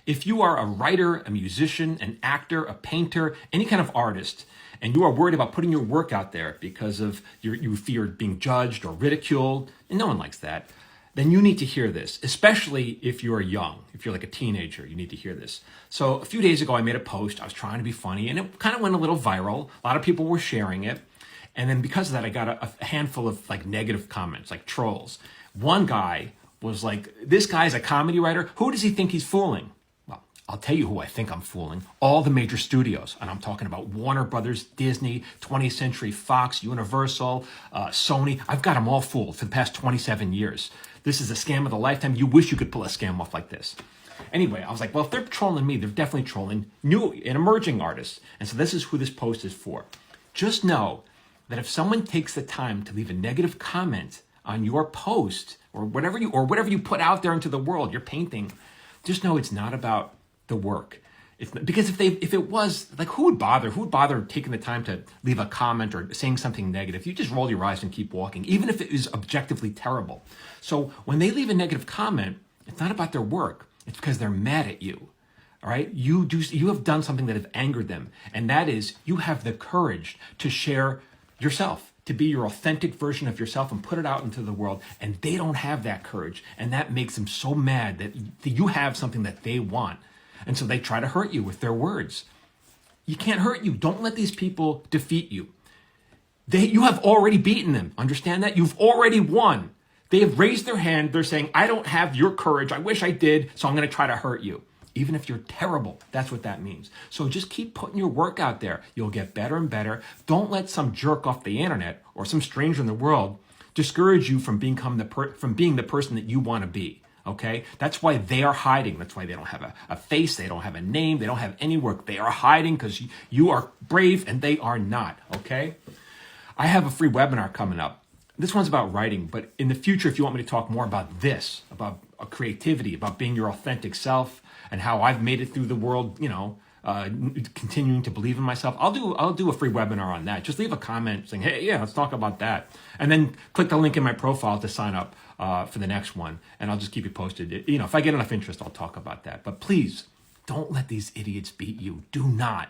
If you are a writer, a musician, an actor, a painter, any kind of artist, and you are worried about putting your work out there because of you fear being judged or ridiculed, and no one likes that, then you need to hear this, especially if you're young. If you're like a teenager, you need to hear this. So a few days ago, I made a post. I was trying to be funny, and it kind of went a little viral. A lot of people were sharing it. And then because of that, I got a handful of like negative comments, like trolls. One guy was like, this guy's a comedy writer. Who does he think he's fooling? Well, I'll tell you who I think I'm fooling. All the major studios. And I'm talking about Warner Brothers, Disney, 20th Century Fox, Universal, Sony. I've got them all fooled for the past 27 years. This is a scam of the lifetime. You wish you could pull a scam off like this. Anyway, I was like, well, if they're trolling me, they're definitely trolling new and emerging artists. And so this is who this post is for. Just know that if someone takes the time to leave a negative comment on your post or whatever you put out there into the world, your painting, just know it's not about the work. Because if it was, like, who would bother taking the time to leave a comment or saying something negative? You just roll your eyes and keep walking, even if it is objectively terrible. So when they leave a negative comment, it's not about their work. It's because they're mad at you. All right, you have done something that have angered them, and that is you have the courage to share yourself, to be your authentic version of yourself and put it out into the world. And they don't have that courage, and that makes them so mad that you have something that they want. And so they try to hurt you with their words. You can't hurt you. Don't let these people defeat you. You have already beaten them. Understand that? You've already won. They have raised their hand. They're saying, I don't have your courage. I wish I did, so I'm going to try to hurt you. Even if you're terrible, that's what that means. So just keep putting your work out there. You'll get better and better. Don't let some jerk off the internet or some stranger in the world discourage you from being the person that you want to be. Okay? That's why they are hiding. That's why they don't have a face. They don't have a name. They don't have any work. They are hiding because you are brave and they are not. Okay? I have a free webinar coming up. This one's about writing, but in the future, if you want me to talk more about this, about creativity, about being your authentic self, and how I've made it through the world, continuing to believe in myself, I'll do a free webinar on that. Just leave a comment saying, hey, yeah, let's talk about that. And then click the link in my profile to sign up for the next one, and I'll just keep you posted. If I get enough interest, I'll talk about that. But please, don't let these idiots beat you. Do not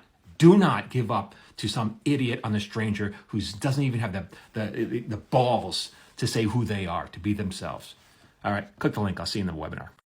give up to some idiot on a stranger who doesn't even have the balls to say who they are, to be themselves. All right, click the link. I'll see you in the webinar.